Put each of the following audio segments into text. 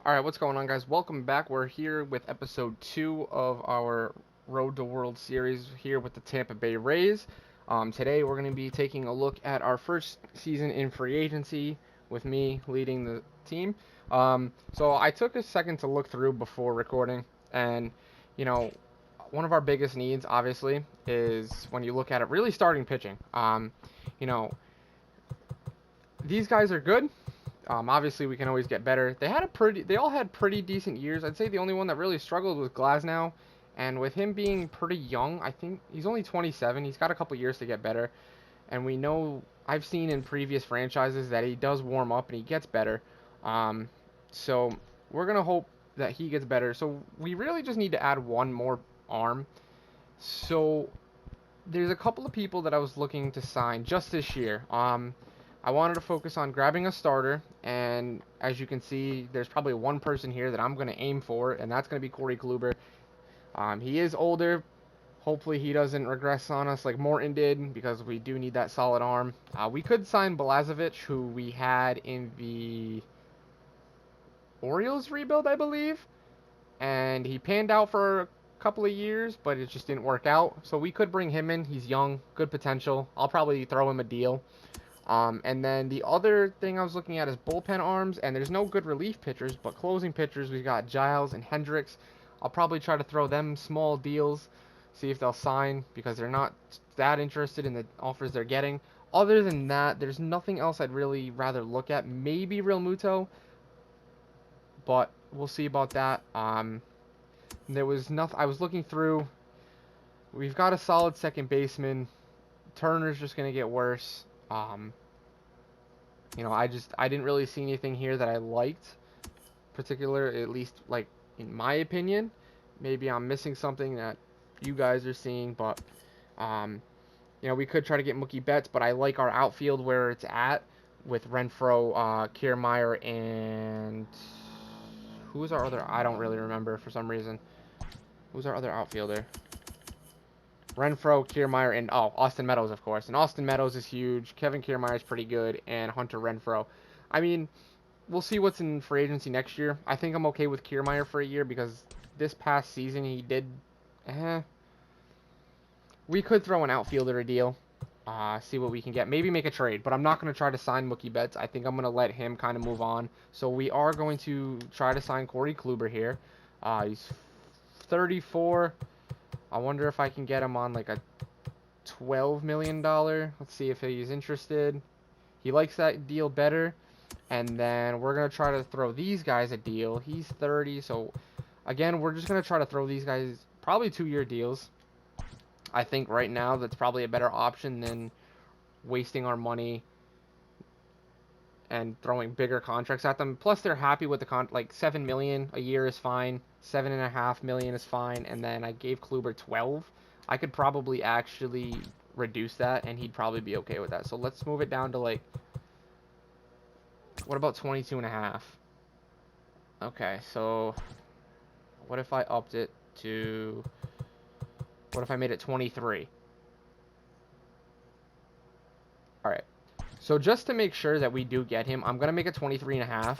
Alright, what's going on, guys? Welcome back. We're here with episode 2 of our Road to World series here with the Tampa Bay Rays. Today we're going to be taking a look at our first season in free agency with me leading the team. So I took a second to look through before recording, and you know, one of our biggest needs, obviously, is when you look at it, really starting pitching. You know, these guys are good. Obviously, we can always get better. They all had pretty decent years. I'd say the only one that really struggled was Glasnow, and with him being pretty young, I think he's only 27. He's got a couple years to get better, and we know I've seen in previous franchises that he does warm up and he gets better. So we're gonna hope that he gets better. So we really just need to add one more arm. So there's a couple of people that I was looking to sign just this year. I wanted to focus on grabbing a starter, and as you can see, there's probably one person here that I'm going to aim for, and that's going to be Corey Kluber. He is older. Hopefully he doesn't regress on us like Morton did, because we do need that solid arm. We could sign Balazovic, who we had in the Orioles rebuild, I believe, and he panned out for a couple of years, but it just didn't work out. So we could bring him in. He's young, good potential. I'll probably throw him a deal. And then the other thing I was looking at is bullpen arms, and there's no good relief pitchers, but closing pitchers, we've got Giles and Hendricks. I'll probably try to throw them small deals, see if they'll sign, because they're not that interested in the offers they're getting. Other than that, there's nothing else I'd really rather look at. Maybe Real Muto, but we'll see about that. There was nothing. I was looking through. We've got a solid second baseman. Turner's just gonna get worse. I didn't really see anything here that I liked, particular, at least like in my opinion. Maybe I'm missing something that you guys are seeing, but we could try to get Mookie Betts, but I like our outfield where it's at with Renfroe, Kiermaier, and who's our other? I don't really remember for some reason. Who's our other outfielder? Renfroe, Kiermaier, and Austin Meadows, of course. And Austin Meadows is huge. Kevin Kiermaier is pretty good, and Hunter Renfroe. I mean, we'll see what's in free agency next year. I think I'm okay with Kiermaier for a year because this past season he did. We could throw an outfielder a deal, see what we can get. Maybe make a trade, but I'm not going to try to sign Mookie Betts. I think I'm going to let him kind of move on. So we are going to try to sign Corey Kluber here. He's 34. I wonder if I can get him on like a $12 million. Let's see if he's interested. He likes that deal better. And then we're going to try to throw these guys a deal. He's 30. So, again, we're just going to try to throw these guys probably 2-year deals. I think right now that's probably a better option than wasting our money and throwing bigger contracts at them. Plus, they're happy with the like $7 million a year is fine, $7.5 million is fine, and then I gave Kluber 12. I could probably actually reduce that, and he'd probably be okay with that. So let's move it down to like, what about 22.5? Okay, so what if I upped it to? What if I made it 23? All right. So just to make sure that we do get him, I'm going to make it 23.5.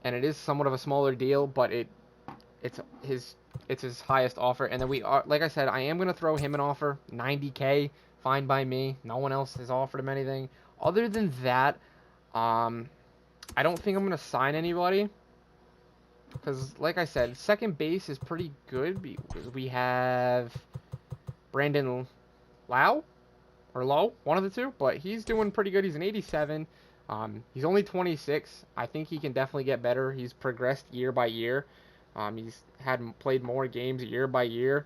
And it is somewhat of a smaller deal, but it's his highest offer. And then we are, like I said, I am going to throw him an offer, 90K, fine by me. No one else has offered him anything. Other than that, I don't think I'm going to sign anybody. Because, like I said, second base is pretty good. Because we have Brandon Lau. Or Low, one of the two, but he's doing pretty good. He's an 87. He's only 26. I think he can definitely get better. He's progressed year by year. He's played more games year by year.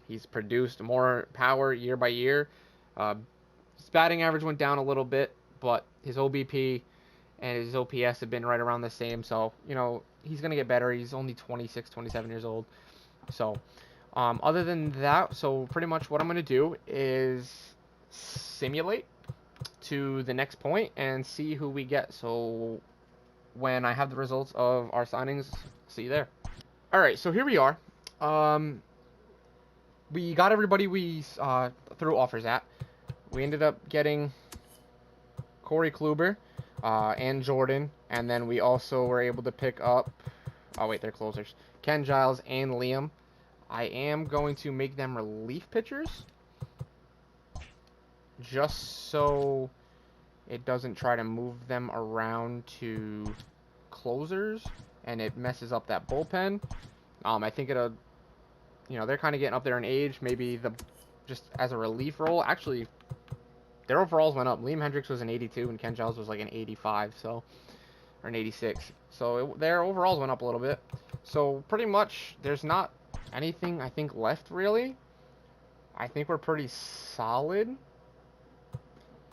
He's produced more power year by year. His batting average went down a little bit, but his OBP and his OPS have been right around the same. So, he's going to get better. He's only 26, 27 years old. So, other than that, so pretty much what I'm going to do is simulate to the next point and see who we get. So when I have the results of our signings, see you there. All right, so here we are. We got everybody we threw offers at. We ended up getting Corey Kluber. and Jordan. And then we also were able to pick up, oh wait, they're closers, Ken Giles and Liam. I am going to make them relief pitchers, just so it doesn't try to move them around to closers and it messes up that bullpen. I think it'll, they're kind of getting up there in age. Maybe just as a relief role. Actually, their overalls went up. Liam Hendricks was an 82 and Ken Giles was like an 85, so, or an 86. So their overalls went up a little bit. So pretty much there's not anything I think left really. I think we're pretty solid.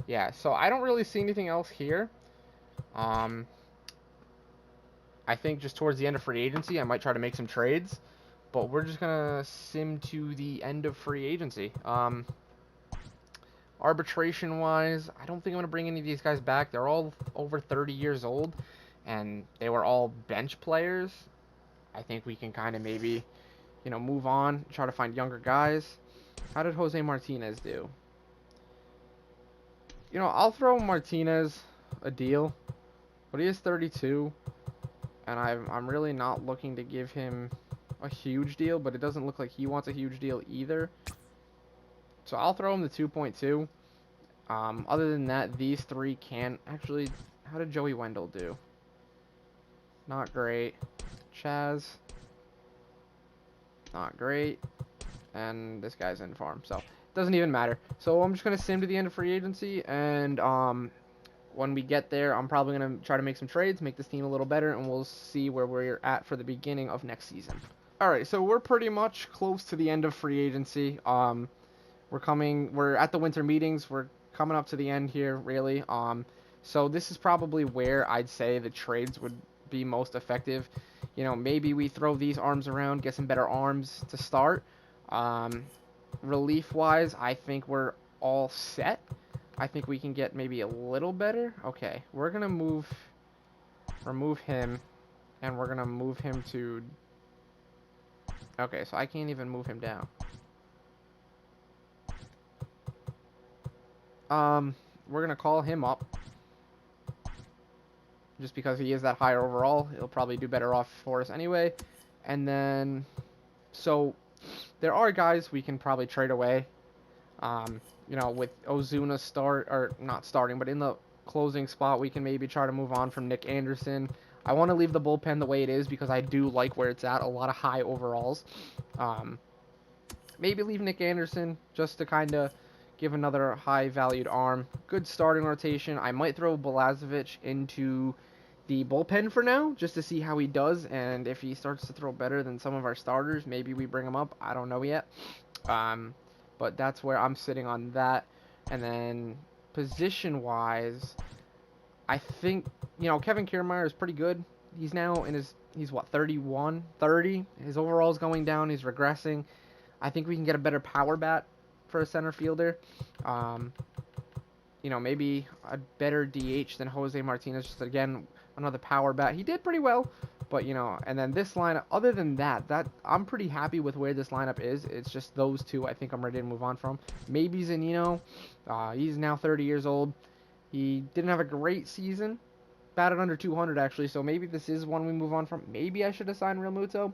Yeah, so I don't really see anything else here. I think just towards the end of free agency, I might try to make some trades. But we're just going to sim to the end of free agency. Arbitration-wise, I don't think I'm going to bring any of these guys back. They're all over 30 years old, and they were all bench players. I think we can kind of maybe, move on, try to find younger guys. How did Jose Martinez do? I'll throw Martinez a deal, but he is 32, and I'm really not looking to give him a huge deal, but it doesn't look like he wants a huge deal either. So I'll throw him the 2.2. Other than that, these three can actually. How did Joey Wendell do? Not great. Chaz, not great. And this guy's in farm, so it doesn't even matter. So I'm just gonna sim to the end of free agency, and when we get there, I'm probably gonna try to make some trades, make this team a little better, and we'll see where we're at for the beginning of next season. All right, so we're pretty much close to the end of free agency. We're at the winter meetings. We're coming up to the end here, really. So this is probably where I'd say the trades would be most effective. Maybe we throw these arms around, get some better arms to start. Relief-wise, I think we're all set. I think we can get maybe a little better. Okay, we're gonna remove him, and we're gonna move him to. Okay, so I can't even move him down. We're gonna call him up. Just because he is that higher overall, he'll probably do better off for us anyway. And then, so there are guys we can probably trade away. With Ozuna not starting, but in the closing spot, we can maybe try to move on from Nick Anderson. I want to leave the bullpen the way it is because I do like where it's at. A lot of high overalls. Maybe leave Nick Anderson just to kind of give another high-valued arm. Good starting rotation. I might throw Balazovic into the bullpen for now, just to see how he does, and if he starts to throw better than some of our starters, maybe we bring him up. I don't know yet. But that's where I'm sitting on that. And then position-wise, I think, Kevin Kiermaier is pretty good. He's now he's what, 31, 30? His overall's going down. He's regressing. I think we can get a better power bat for a center fielder. Maybe a better DH than Jose Martinez. Just, again, another power bat. He did pretty well. But, and then this lineup, other than that I'm pretty happy with where this lineup is. It's just those two I think I'm ready to move on from. Maybe Zunino. He's now 30 years old. He didn't have a great season. Batted under 200, actually. So maybe this is one we move on from. Maybe I should have signed Real Muto.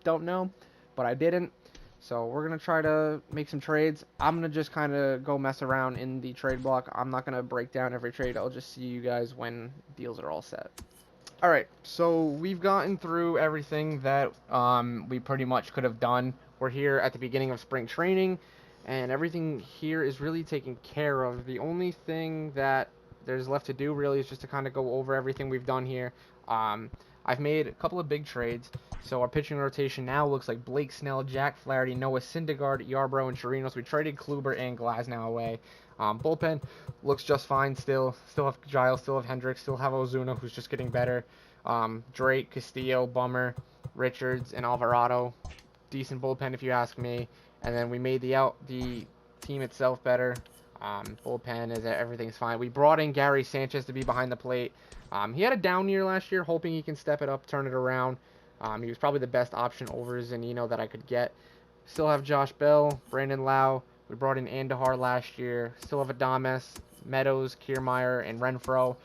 Don't know. But I didn't. So we're going to try to make some trades. I'm going to just kind of go mess around in the trade block. I'm not going to break down every trade. I'll just see you guys when deals are all set. Alright, so we've gotten through everything that we pretty much could have done. We're here at the beginning of spring training, and everything here is really taken care of. The only thing that there's left to do really is just to kind of go over everything we've done here. I've made a couple of big trades, so our pitching rotation now looks like Blake Snell, Jack Flaherty, Noah Syndergaard, Yarbrough, and Chirinos. We traded Kluber and Glasnow away. Bullpen looks just fine still. Still have Giles, still have Hendricks, still have Ozuna, who's just getting better. Drake, Castillo, Bummer, Richards, and Alvarado. Decent bullpen if you ask me. And then we made the team itself better. Bullpen is everything's fine. We brought in Gary Sanchez to be behind the plate. He had a down year last year, hoping he can step it up, turn it around. He was probably the best option over Zunino that I could get. Still have Josh Bell, Brandon Lau. We brought in Andahar last year. Still have Adames, Meadows, Kiermaier, and Renfroe.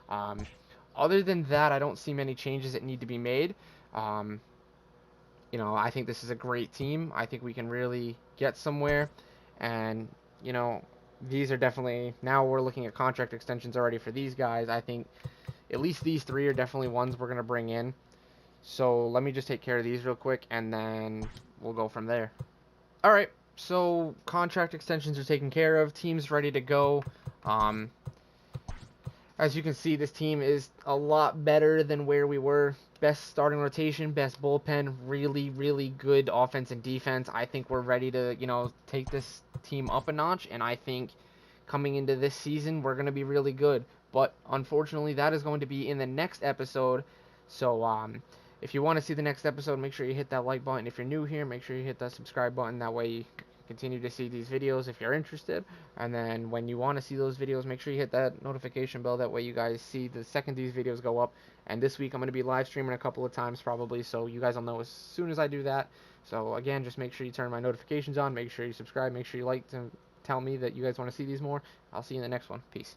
Other than that, I don't see many changes that need to be made. Um, I think this is a great team. I think we can really get somewhere. And, you know, these are definitely, now we're looking at contract extensions already for these guys. I think at least these three are definitely ones we're going to bring in. So let me just take care of these real quick, and then we'll go from there. All right, so contract extensions are taken care of. Team's ready to go. Um, as you can see, this team is a lot better than where we were. Best starting rotation, best bullpen, really, really good offense and defense. I think we're ready to, take this team up a notch, and I think coming into this season, we're going to be really good. But unfortunately, that is going to be in the next episode. So, if you want to see the next episode, make sure you hit that like button. If you're new here, make sure you hit that subscribe button. That way you continue to see these videos if you're interested. And then when you want to see those videos, make sure you hit that notification bell. That way you guys see the second these videos go up. And this week I'm going to be live streaming a couple of times probably, so you guys will know as soon as I do that. So again, just make sure you turn my notifications on. Make sure you subscribe. Make sure you like to tell me that you guys want to see these more. I'll see you in the next one. Peace.